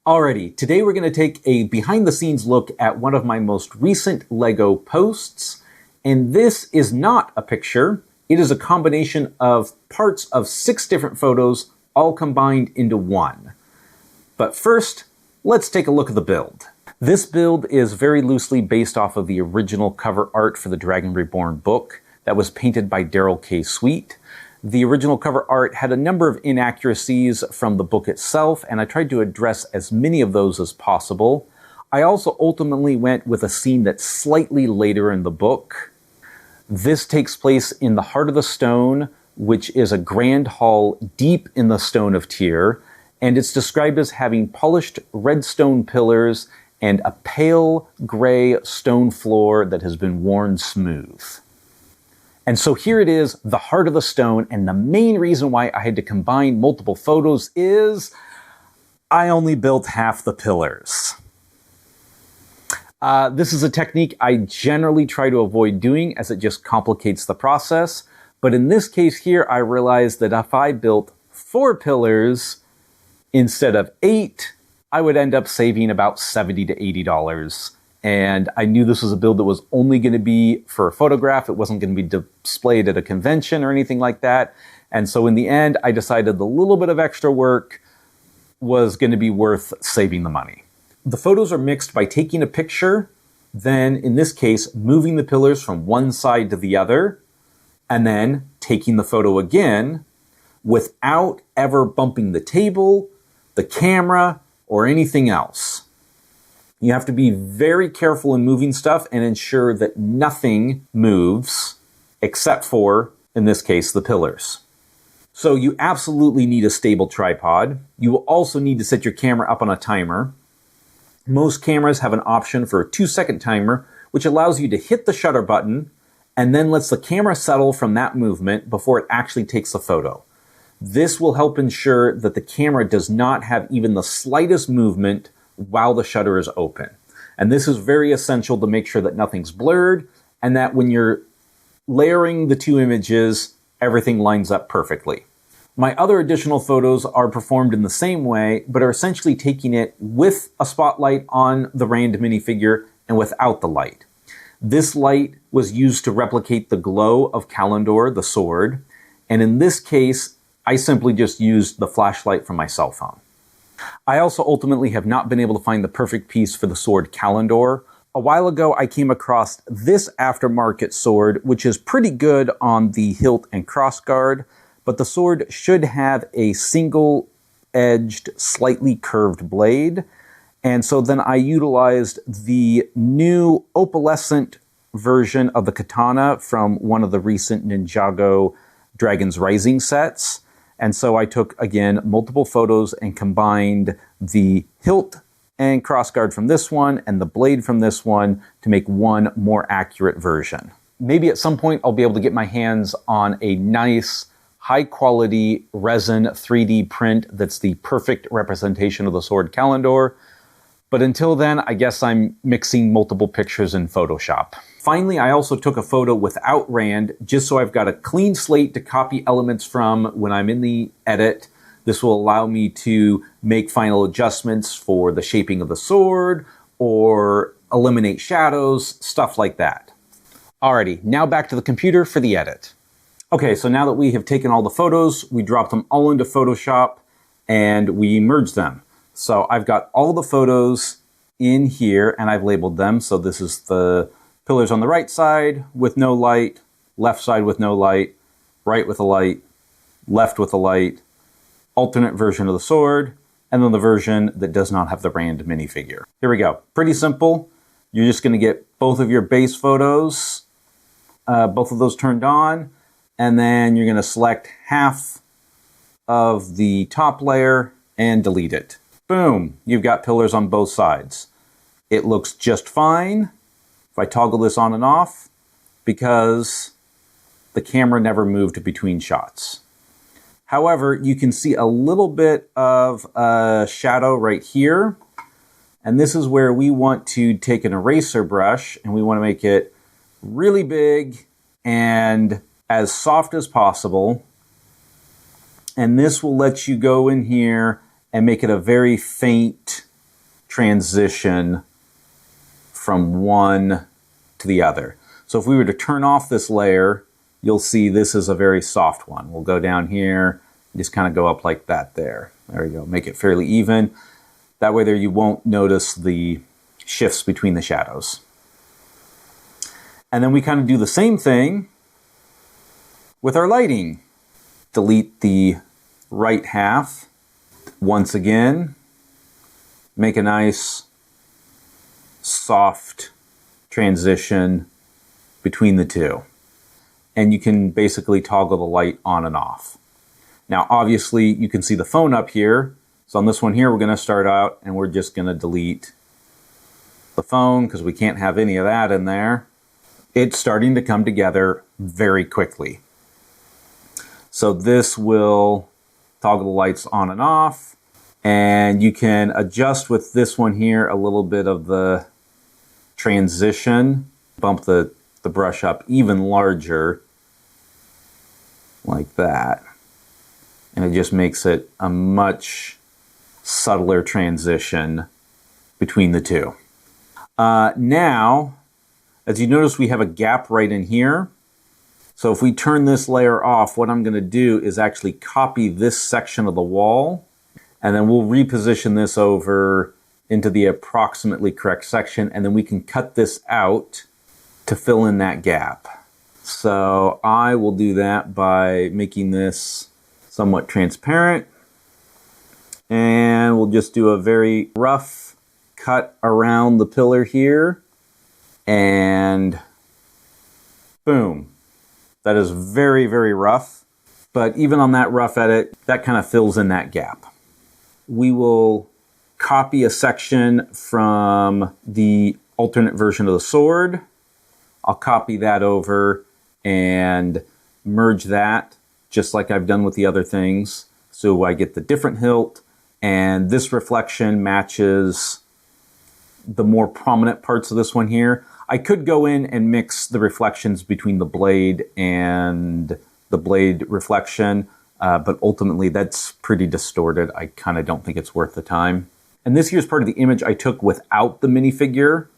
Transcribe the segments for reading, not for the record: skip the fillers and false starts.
Alrighty, today we're going to take a behind the scenes look at one of my most recent LEGO posts. And this is not a picture. It is a combination of parts of 6 different photos all combined into one. But first, let's take a look at the build. This build is very loosely based off of the original cover art for the Dragon Reborn book that was painted by Daryl K. Sweet. The original cover art had a number of inaccuracies from the book itself, and I tried to address as many of those as possible. I also ultimately went with a scene that's slightly later in the book. This takes place in the heart of the stone, which is a grand hall deep in the Stone of Tyr, and it's described as having polished red stone pillars and a pale gray stone floor that has been worn smooth. And so here it is, the heart of the stone, and the main reason why I had to combine multiple photos is I only built half the pillars. This is a technique I generally try to avoid doing as it just complicates the process. But in this case here, I realized that if I built 4 pillars instead of 8, I would end up saving about $70 to $80. And I knew this was a build that was only going to be for a photograph. It wasn't going to be displayed at a convention or anything like that. And so in the end, I decided the little bit of extra work was going to be worth saving the money. The photos are mixed by taking a picture, then in this case, moving the pillars from one side to the other, and then taking the photo again without ever bumping the table, the camera, or anything else. You have to be very careful in moving stuff and ensure that nothing moves except for, in this case, the pillars. So you absolutely need a stable tripod. You will also need to set your camera up on a timer. Most cameras have an option for a 2-second timer, which allows you to hit the shutter button and then lets the camera settle from that movement before it actually takes the photo. This will help ensure that the camera does not have even the slightest movement while the shutter is open. And this is very essential to make sure that nothing's blurred and that when you're layering the 2 images, everything lines up perfectly. My other additional photos are performed in the same way, but are essentially taking it with a spotlight on the Rand minifigure and without the light. This light was used to replicate the glow of Kalendor, the sword, and in this case, I simply just used the flashlight from my cell phone. I also ultimately have not been able to find the perfect piece for the sword Kalendor. A while ago, I came across this aftermarket sword, which is pretty good on the hilt and crossguard, but the sword should have a single-edged, slightly curved blade. And so then I utilized the new opalescent version of the katana from one of the recent Ninjago Dragon's Rising sets. And so I took, again, multiple photos and combined the hilt and crossguard from this one and the blade from this one to make one more accurate version. Maybe at some point I'll be able to get my hands on a nice, high-quality resin 3D print that's the perfect representation of the sword Kalendor. But until then, I guess I'm mixing multiple pictures in Photoshop. Finally, I also took a photo without Rand, just so I've got a clean slate to copy elements from when I'm in the edit. This will allow me to make final adjustments for the shaping of the sword, or eliminate shadows, stuff like that. Alrighty, now back to the computer for the edit. Okay, so now that we have taken all the photos, we dropped them all into Photoshop, and we merged them. So I've got all the photos in here, and I've labeled them. So this is the pillars on the right side with no light, left side with no light, right with a light, left with a light, alternate version of the sword, and then the version that does not have the Rand minifigure. Here we go. Pretty simple. You're just going to get both of your base photos, both of those turned on, and then you're going to select half of the top layer and delete it. Boom, you've got pillars on both sides. It looks just fine if I toggle this on and off because the camera never moved between shots. However, you can see a little bit of a shadow right here. And this is where we want to take an eraser brush and we want to make it really big and as soft as possible. And this will let you go in here and make it a very faint transition from one to the other. So if we were to turn off this layer, you'll see this is a very soft one. We'll go down here, just kind of go up like that there. There we go, make it fairly even. That way there you won't notice the shifts between the shadows. And then we kind of do the same thing with our lighting. Delete the right half. Once again, make a nice soft transition between the two. And you can basically toggle the light on and off. Now, obviously, you can see the phone up here. So on this one here, we're going to start out and we're just going to delete the phone because we can't have any of that in there. It's starting to come together very quickly. So this will toggle the lights on and off. And you can adjust with this one here a little bit of the transition. Bump the brush up even larger like that. And it just makes it a much subtler transition between the two. Now, as you notice, we have a gap right in here. So if we turn this layer off, what I'm going to do is actually copy this section of the wall, and then we'll reposition this over into the approximately correct section, and then we can cut this out to fill in that gap. So I will do that by making this somewhat transparent, and we'll just do a very rough cut around the pillar here, and boom. That is very, very rough, but even on that rough edit, that kind of fills in that gap. We will copy a section from the alternate version of the sword. I'll copy that over and merge that just like I've done with the other things. So I get the different hilt, and this reflection matches the more prominent parts of this one here. I could go in and mix the reflections between the blade and the blade reflection, but ultimately that's pretty distorted. I kind of don't think it's worth the time. And this here's part of the image I took without the minifigure,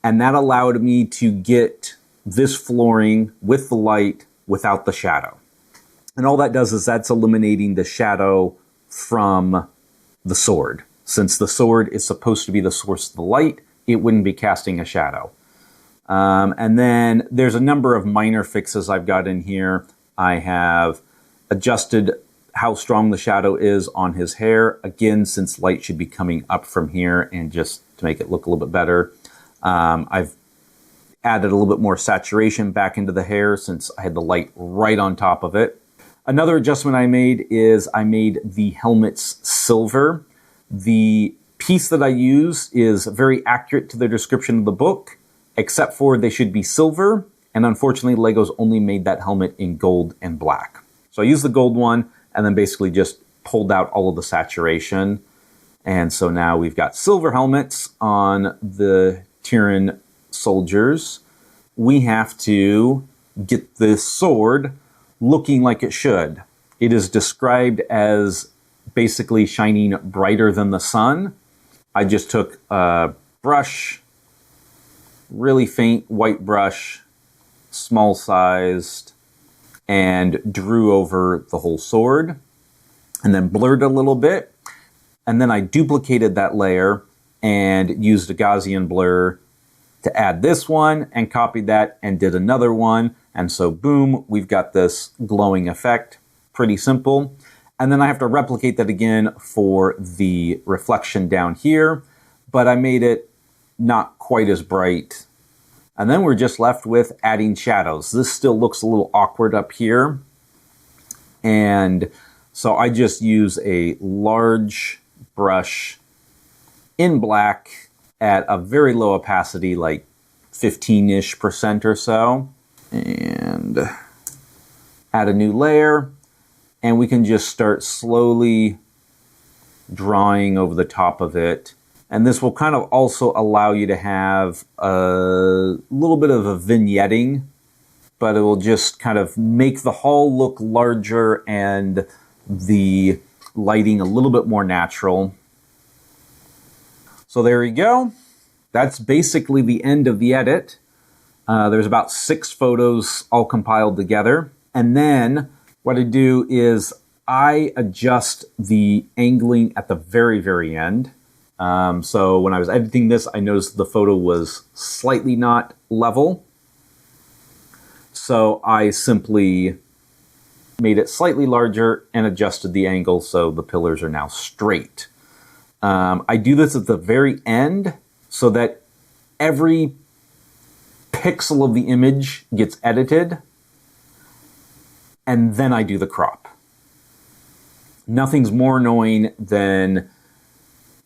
and that allowed me to get this flooring with the light without the shadow. And all that does is that's eliminating the shadow from the sword. Since the sword is supposed to be the source of the light, it wouldn't be casting a shadow. And then there's a number of minor fixes I've got in here. I have adjusted how strong the shadow is on his hair. Again, since light should be coming up from here, and just to make it look a little bit better. I've added a little bit more saturation back into the hair since I had the light right on top of it. Another adjustment I made is I made the helmets silver. The piece that I use is very accurate to the description of the book, except for they should be silver, and unfortunately Lego's only made that helmet in gold and black. So I used the gold one and then basically just pulled out all of the saturation, and so now we've got silver helmets on the Tyrian soldiers. We have to get this sword looking like it should. It is described as basically shining brighter than the sun. I just took a brush, really faint white brush, small sized, and drew over the whole sword, and then blurred a little bit. And then I duplicated that layer and used a Gaussian blur to add this one, and copied that and did another one. And so boom, we've got this glowing effect. Pretty simple. And then I have to replicate that again for the reflection down here, but I made it not quite as bright. And then we're just left with adding shadows. This still looks a little awkward up here. And so I just use a large brush in black at a very low opacity, like 15-ish% or so. And add a new layer. And we can just start slowly drawing over the top of it. And this will kind of also allow you to have a little bit of a vignetting, but it will just kind of make the hall look larger and the lighting a little bit more natural. So there you go. That's basically the end of the edit. There's about 6 photos all compiled together. And then what I do is I adjust the angling at the very, very end. So when I was editing this, I noticed the photo was slightly not level. So I simply made it slightly larger and adjusted the angle so the pillars are now straight. I do this at the very end so that every pixel of the image gets edited, and then I do the crop. Nothing's more annoying than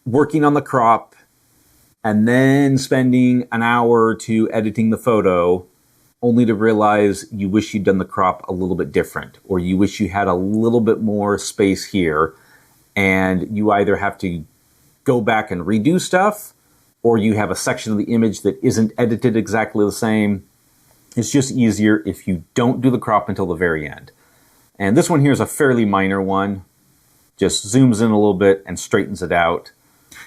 working on the crop and then spending an hour or two editing the photo only to realize you wish you'd done the crop a little bit different, or you wish you had a little bit more space here, and you either have to go back and redo stuff, or you have a section of the image that isn't edited exactly the same. It's just easier if you don't do the crop until the very end. And this one here is a fairly minor one. Just zooms in a little bit and straightens it out.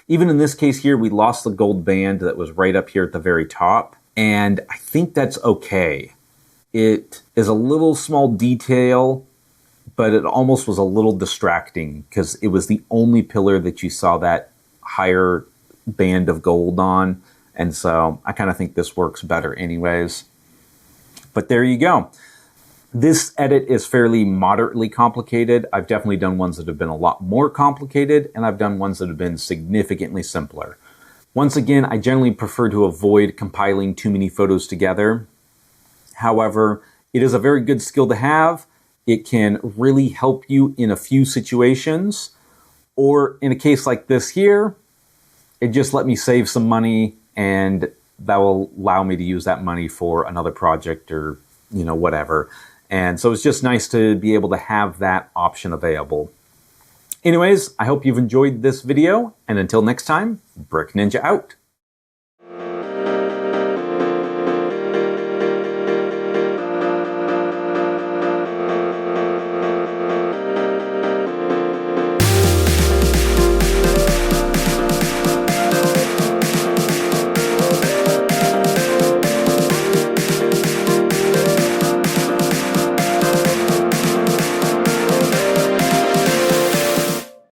Even in this case here, we lost the gold band that was right up here at the very top. And I think that's okay. It is a little small detail, but it almost was a little distracting because it was the only pillar that you saw that higher band of gold on. And so I kind of think this works better anyways. But there you go. This edit is fairly moderately complicated. I've definitely done ones that have been a lot more complicated, and I've done ones that have been significantly simpler. Once again, I generally prefer to avoid compiling too many photos together. However, it is a very good skill to have. It can really help you in a few situations, or in a case like this here, it just let me save some money, and that will allow me to use that money for another project or, whatever. And so it's just nice to be able to have that option available. Anyways, I hope you've enjoyed this video, and until next time, Brick Ninja out.